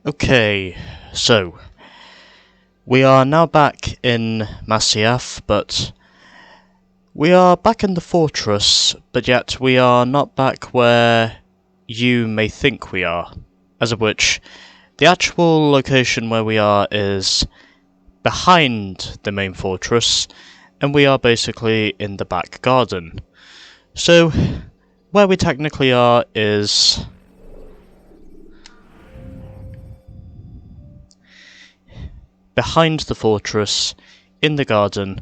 Okay, so we are now back in Masyaf, but we are back in the fortress, but yet we are not back where you may think we are. As of which, the actual location where we are is behind the main fortress, and we are basically in the back garden. So, where we technically are is behind the fortress, in the garden,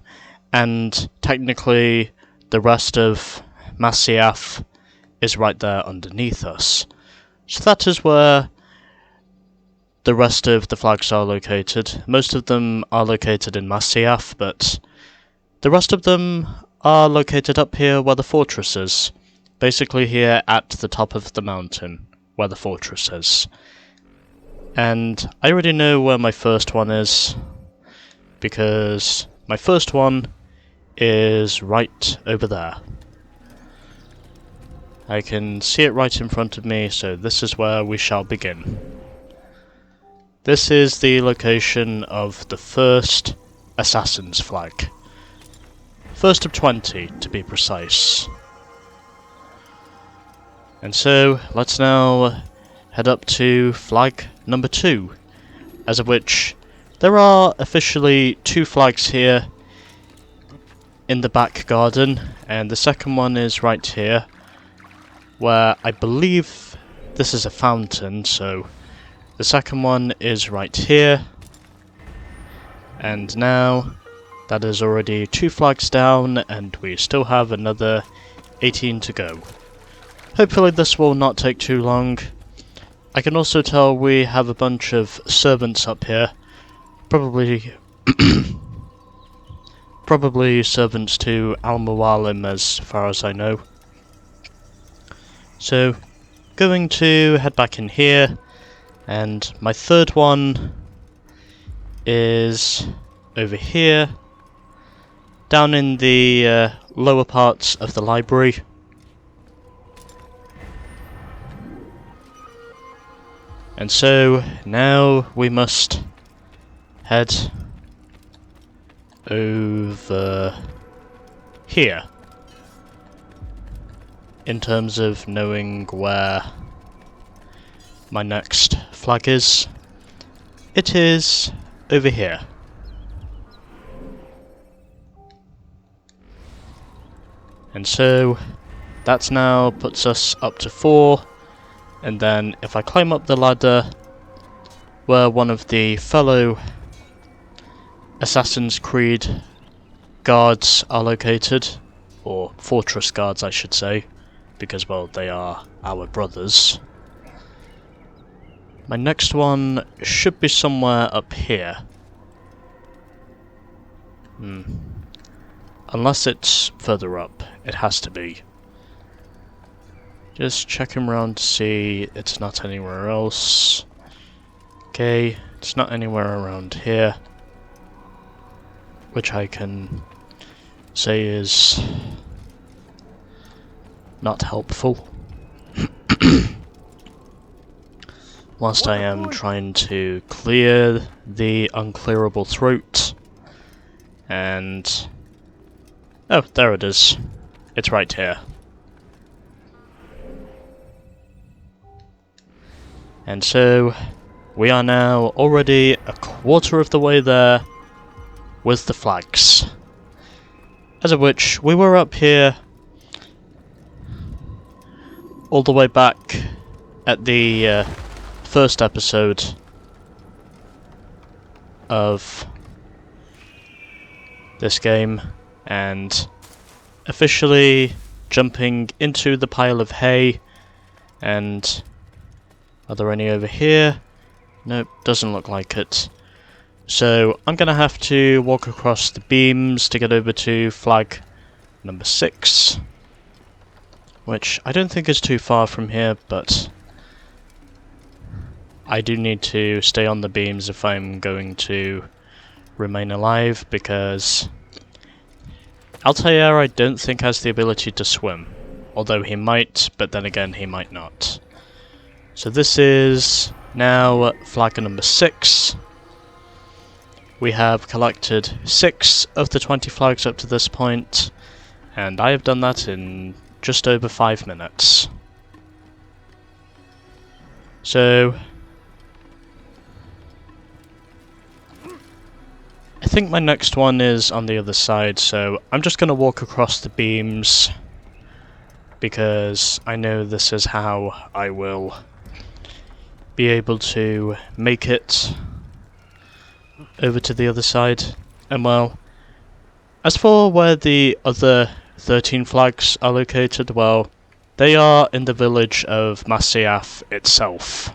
and technically the rest of Masyaf is right there underneath us. So that is where the rest of the flags are located. Most of them are located in Masyaf, but the rest of them are located up here where the fortress is. Basically here at the top of the mountain, where the fortress is. And I already know where my first one is, because my first one is right over there. I can see it right in front of me, so this is where we shall begin. This is the location of the first assassin's flag. First of 20, to be precise. And so, let's now head up to flag number 2, as of which there are officially 2 flags here in the back garden, and the second one is right here, where I believe this is a fountain, so the second one is right here, and now that is already 2 flags down, and we still have another 18 to go. Hopefully this will not take too long. I can also tell we have a bunch of servants up here. Probably servants to Al-Mualim as far as I know. So, going to head back in here, and my third one is over here, down in the lower parts of the library. And so, now we must head over here, in terms of knowing where my next flag is. It is over here. And so, that now puts us up to 4. And then, if I climb up the ladder, where one of the fellow Assassin's Creed guards are located, or fortress guards I should say, because, well, they are our brothers. My next one should be somewhere up here. Unless it's further up, it has to be. Just checking around to see it's not anywhere else. Okay, it's not anywhere around here. Which I can say is not helpful. Whilst I am trying to clear the unclearable throat. And oh, there it is. It's right here. And so, we are now already a quarter of the way there with the flags. As of which, we were up here all the way back at the first episode of this game, and officially jumping into the pile of hay. And are there any over here? Nope, doesn't look like it. So I'm gonna have to walk across the beams to get over to flag number 6, which I don't think is too far from here, but I do need to stay on the beams if I'm going to remain alive, because Altair I don't think has the ability to swim, although he might, but then again he might not. So this is Now, flag number 6. We have collected 6 of the 20 flags up to this point, and I have done that in just over 5 minutes. So, I think my next one is on the other side, so I'm just going to walk across the beams, because I know this is how I will be able to make it over to the other side. And well, as for where the other 13 flags are located, well, they are in the village of Masyaf itself.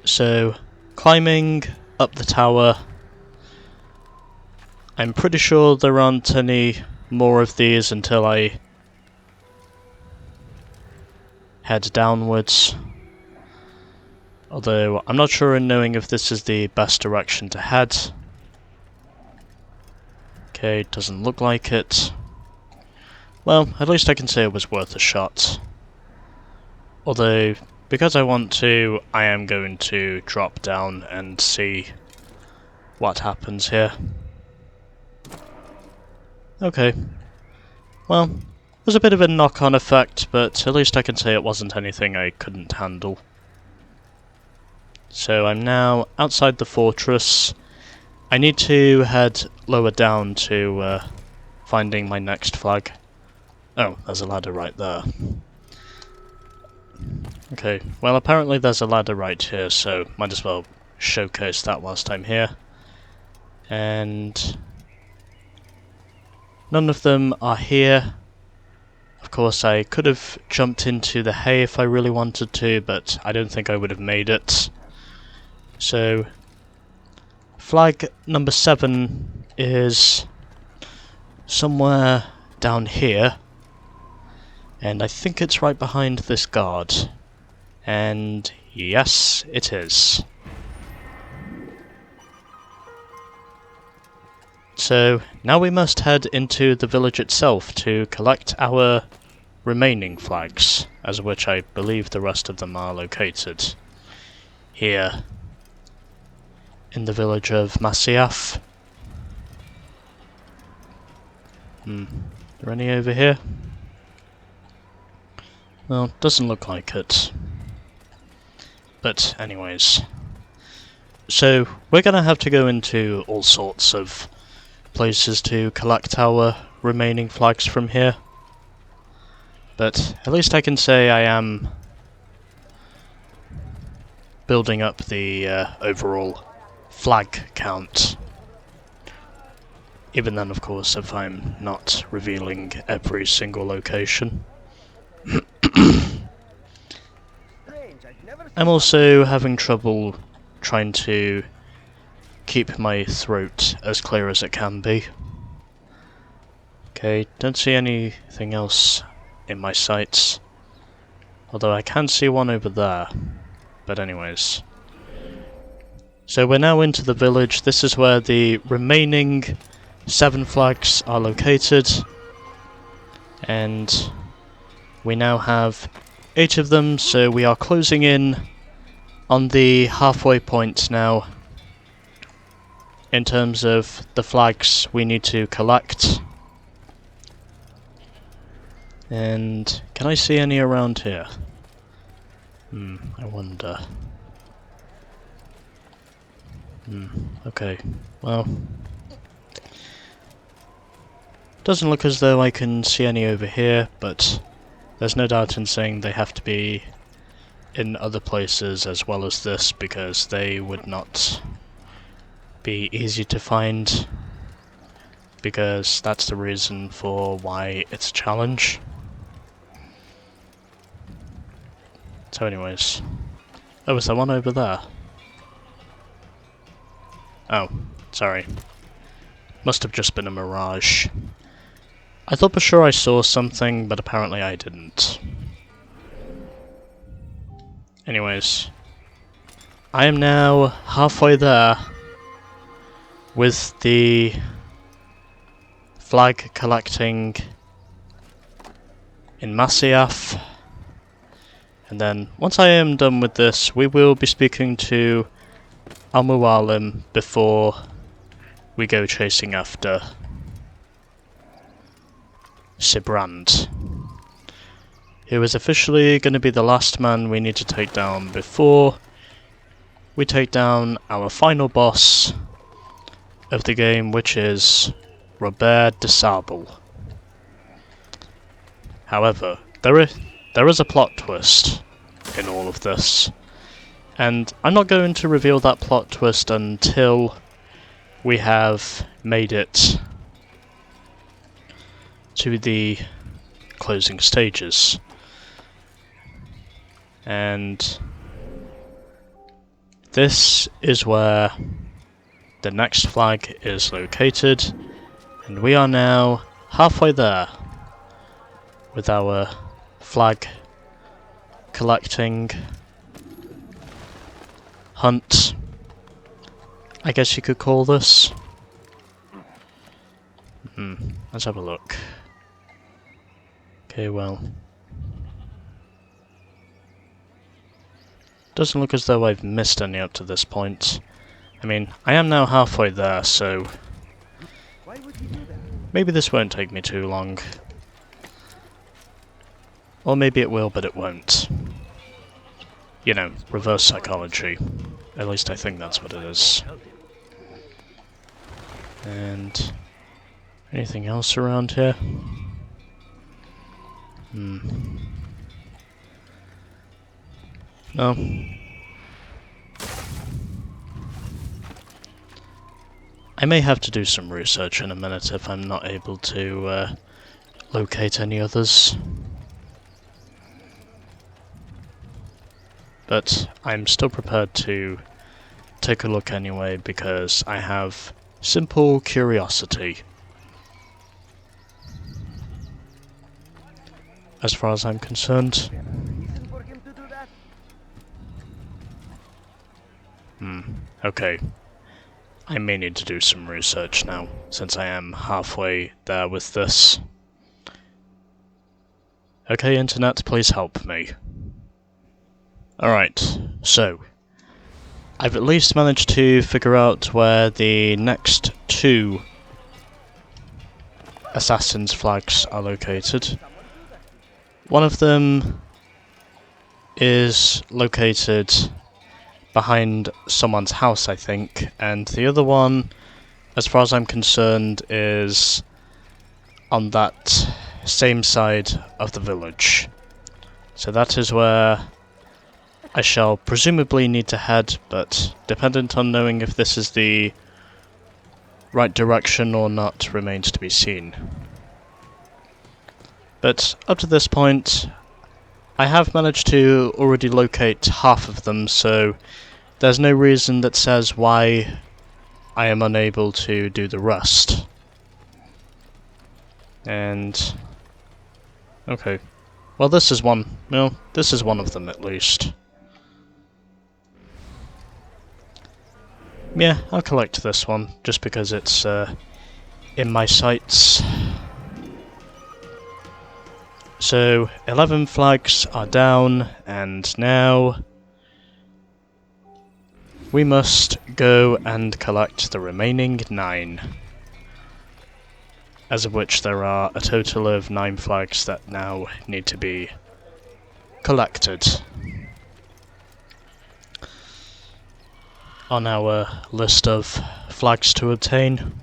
So, climbing up the tower, I'm pretty sure there aren't any more of these until I head downwards. Although, I'm not sure in knowing if this is the best direction to head. Okay, doesn't look like it. Well, at least I can say it was worth a shot. Although, because I want to, I am going to drop down and see what happens here. Okay. Well, it was a bit of a knock-on effect, but at least I can say it wasn't anything I couldn't handle. So I'm now outside the fortress. I need to head lower down to finding my next flag. Oh, there's a ladder right there. Okay, well apparently there's a ladder right here, so might as well showcase that whilst I'm here. And none of them are here. Of course I could have jumped into the hay if I really wanted to, but I don't think I would have made it. So, flag number 7 is somewhere down here, and I think it's right behind this guard. And yes, it is. So, now we must head into the village itself to collect our remaining flags, as which I believe the rest of them are located here in the village of Masyaf. Are there any over here? Well, doesn't look like it. But anyways. So, we're gonna have to go into all sorts of places to collect our remaining flags from here. But at least I can say I am building up the overall flag count. Even then, of course, if I'm not revealing every single location. I'm also having trouble trying to keep my throat as clear as it can be. Okay, don't see anything else in my sights. Although I can see one over there. But anyways. So we're now into the village. This is where the remaining 7 flags are located. And we now have 8 of them, so we are closing in on the halfway point now in terms of the flags we need to collect. And can I see any around here? I wonder. Okay, well, doesn't look as though I can see any over here, but there's no doubt in saying they have to be in other places as well as this, because they would not be easy to find, because that's the reason for why it's a challenge. So anyways. Oh, is there one over there? Oh, sorry. Must have just been a mirage. I thought for sure I saw something, but apparently I didn't. Anyways. I am now halfway there with the flag collecting in Masyaf. And then, once I am done with this, we will be speaking to Al-Mualim before we go chasing after Sibrand, who is officially going to be the last man we need to take down before we take down our final boss of the game, which is Robert de Sable. However, there is a plot twist in all of this, and I'm not going to reveal that plot twist until we have made it to the closing stages. And this is where the next flag is located, and we are now halfway there with our flag collecting hunt, I guess you could call this. Let's have a look. Okay, well, doesn't look as though I've missed any up to this point. I mean, I am now halfway there, so maybe this won't take me too long. Or maybe it will, but it won't. You know, reverse psychology. At least I think that's what it is. And anything else around here? No. I may have to do some research in a minute if I'm not able to locate any others. But I'm still prepared to take a look anyway, because I have simple curiosity. As far as I'm concerned. Okay. I may need to do some research now, since I am halfway there with this. Okay, Internet, please help me. Alright, so I've at least managed to figure out where the next two assassin's flags are located. One of them is located behind someone's house, I think, and the other one, as far as I'm concerned, is on that same side of the village. So that is where I shall presumably need to head, but dependent on knowing if this is the right direction or not remains to be seen. But up to this point, I have managed to already locate half of them, so there's no reason that says why I am unable to do the rest. And okay. Well, this is one. No, this is one of them at least. Yeah, I'll collect this one, just because it's in my sights. So, 11 flags are down, and now we must go and collect the remaining 9. As of which there are a total of 9 flags that now need to be collected on our list of flags to obtain.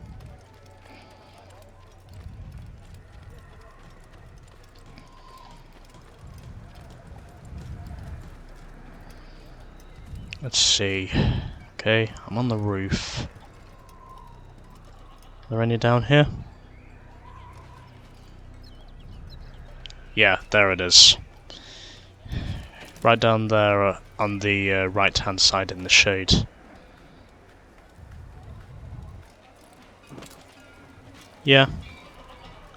Let's see. Okay, I'm on the roof. Are there any down here? Yeah, there it is. Right down there on the right-hand side in the shade. Yeah,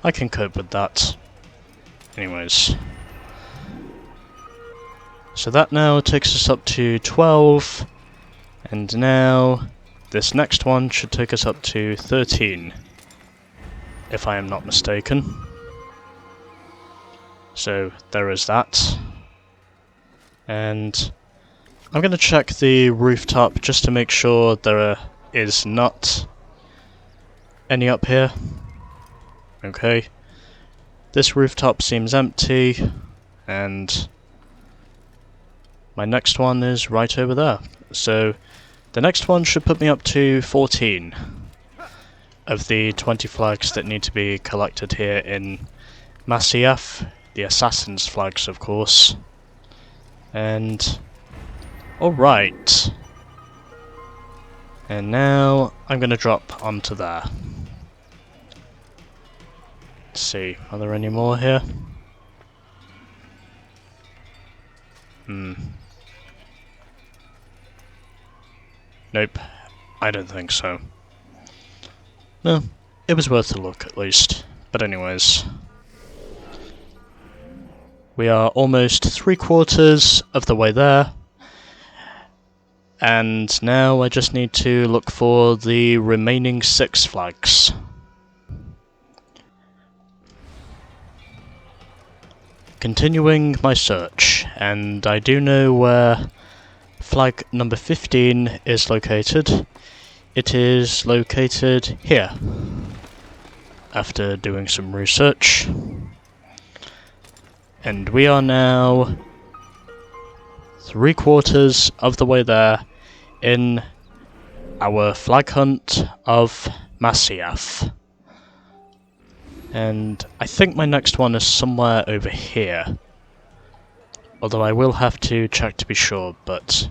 I can cope with that. Anyways. So that now takes us up to 12, and now this next one should take us up to 13, if I am not mistaken. So there is that. And I'm going to check the rooftop just to make sure there is not any up here. Okay. This rooftop seems empty, and my next one is right over there. So the next one should put me up to 14 of the 20 flags that need to be collected here in Masyaf, the Assassin's flags, of course. And alright. And now I'm going to drop onto there. Let's see, are there any more here? Nope, I don't think so. No, it was worth a look at least. But anyways, we are almost 3/4 of the way there. And now I just need to look for the remaining 6 flags. Continuing my search, and I do know where flag number 15 is located. It is located here, after doing some research. And we are now 3/4 of the way there in our flag hunt of Masyaf. And I think my next one is somewhere over here. Although I will have to check to be sure, but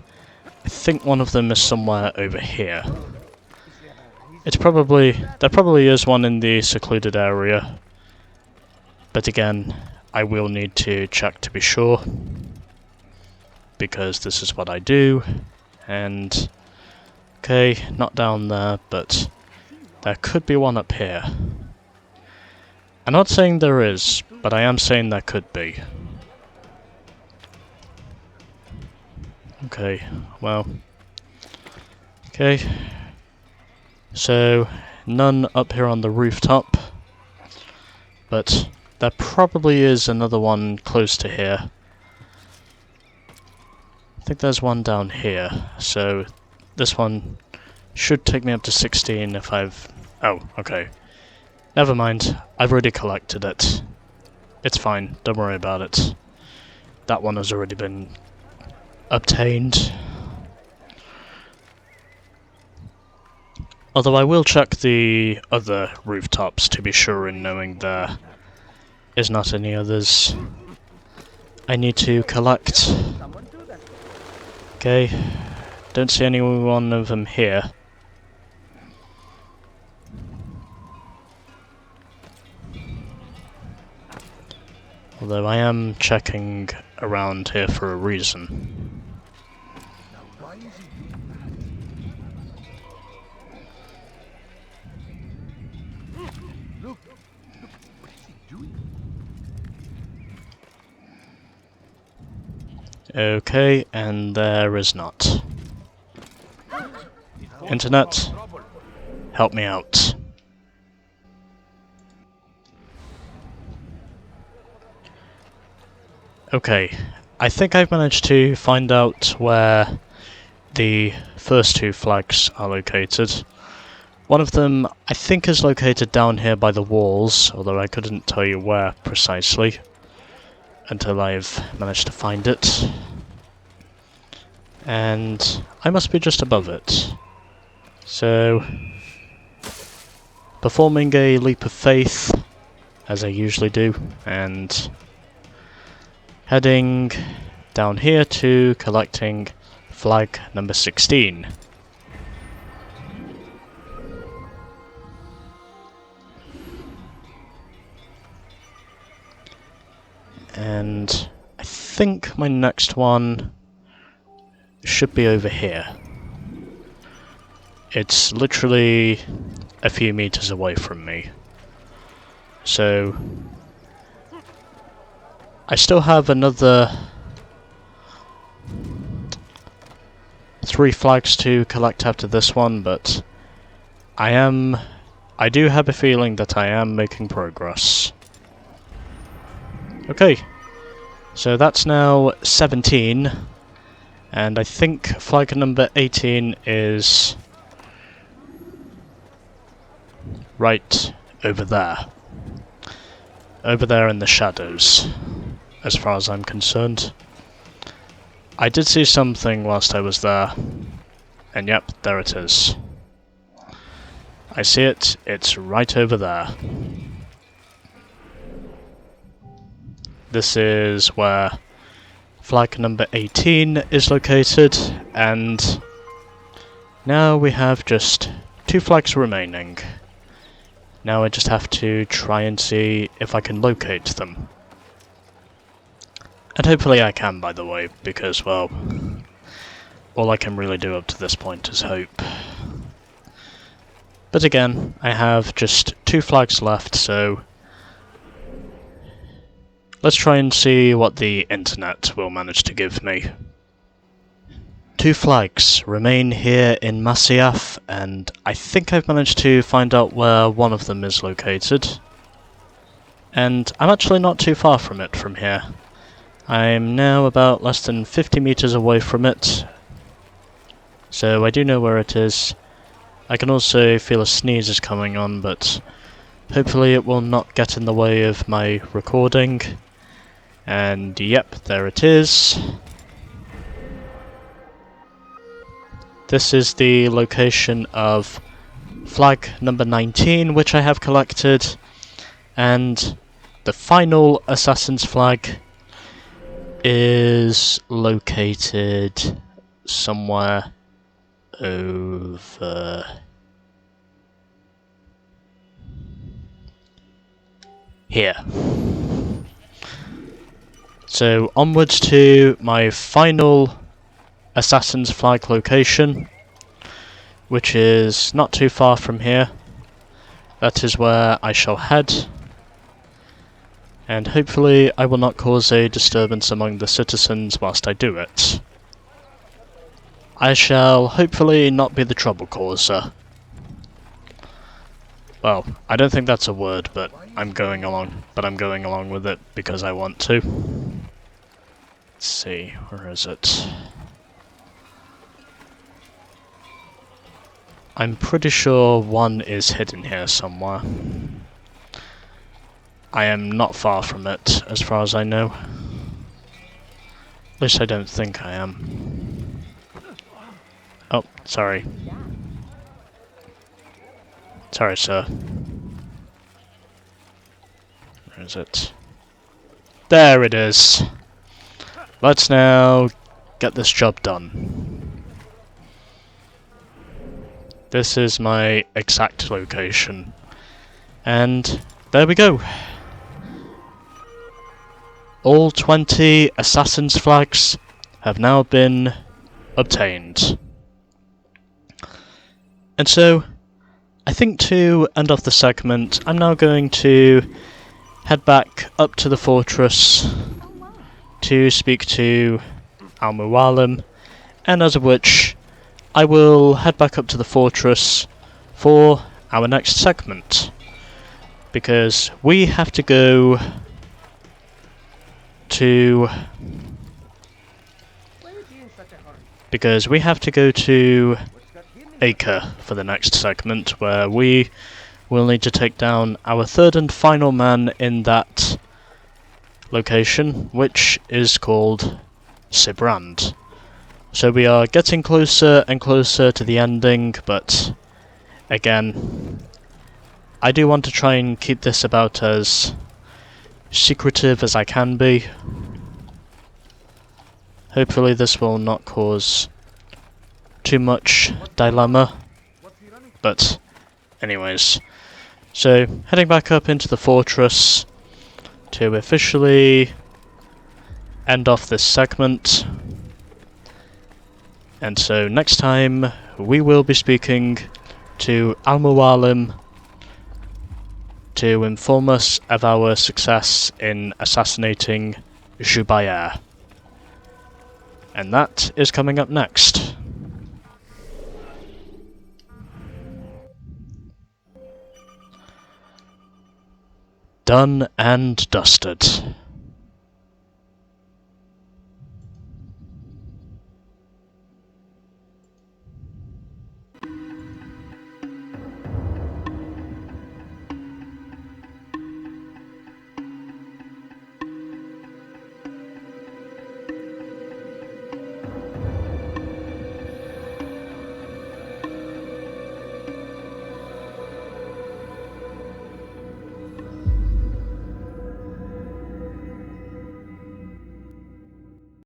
I think one of them is somewhere over here. There probably is one in the secluded area. But again, I will need to check to be sure. Because this is what I do. And okay, not down there, but there could be one up here. I'm not saying there is, but I am saying there could be. Okay, well. Okay. So, none up here on the rooftop. But there probably is another one close to here. I think there's one down here. So, this one should take me up to 16 if I've... Oh, okay. Never mind, I've already collected it. It's fine, don't worry about it. That one has already been obtained. Although I will check the other rooftops to be sure in knowing there is not any others I need to collect. Okay, don't see any one of them here. Although I am checking around here for a reason. Okay, and there is not. Internet, help me out. Okay, I think I've managed to find out where the first 2 flags are located. One of them, I think, is located down here by the walls, although I couldn't tell you where precisely until I've managed to find it. And I must be just above it. So, performing a leap of faith, as I usually do, and heading down here to collecting flag number 16. And I think my next one should be over here. It's literally a few meters away from me. So I still have another 3 flags to collect after this one, but I do have a feeling that I am making progress. Okay, so that's now 17 And I think flag number 18 is right over there. Over there in the shadows, as far as I'm concerned. I did see something whilst I was there, and yep, there it is. I see it, it's right over there. This is where flag number 18 is located, and now we have just 2 flags remaining. Now I just have to try and see if I can locate them. And hopefully I can, by the way, because, well, all I can really do up to this point is hope. But again, I have just 2 flags left, so let's try and see what the internet will manage to give me. 2 flags remain here in Masyaf, and I think I've managed to find out where one of them is located. And I'm actually not too far from it from here. I'm now about less than 50 meters away from it, so I do know where it is. I can also feel a sneeze is coming on, but hopefully it will not get in the way of my recording. And yep, there it is. This is the location of flag number 19, which I have collected, and the final assassin's flag is located somewhere over here. So onwards to my final assassin's flag location, which is not too far from here. That is where I shall head, and hopefully I will not cause a disturbance among the citizens whilst I do it. I shall hopefully not be the trouble causer. Well, I don't think that's a word, but I'm going along with it because I want to. Let's see, where is it? I'm pretty sure one is hidden here somewhere. I am not far from it, as far as I know. At least I don't think I am. Oh, sorry. Sorry, sir. Where is it? There it is! Let's now get this job done. This is my exact location. And there we go. All 20 assassin's flags have now been obtained. And so, I think to end off the segment, I'm now going to head back up to the fortress to speak to Al-Mualim, and as of which, I will head back up to the fortress for our next segment, because we have to go to Acre for the next segment, where we will need to take down our 3rd and final man in that location, which is called Sibrand. So we are getting closer and closer to the ending, but again, I do want to try and keep this about as secretive as I can be. Hopefully this will not cause too much dilemma, but anyways. So, heading back up into the fortress to officially end off this segment. And so next time we will be speaking to Al-Mualim to inform us of our success in assassinating Jubair. And that is coming up next. Done and dusted.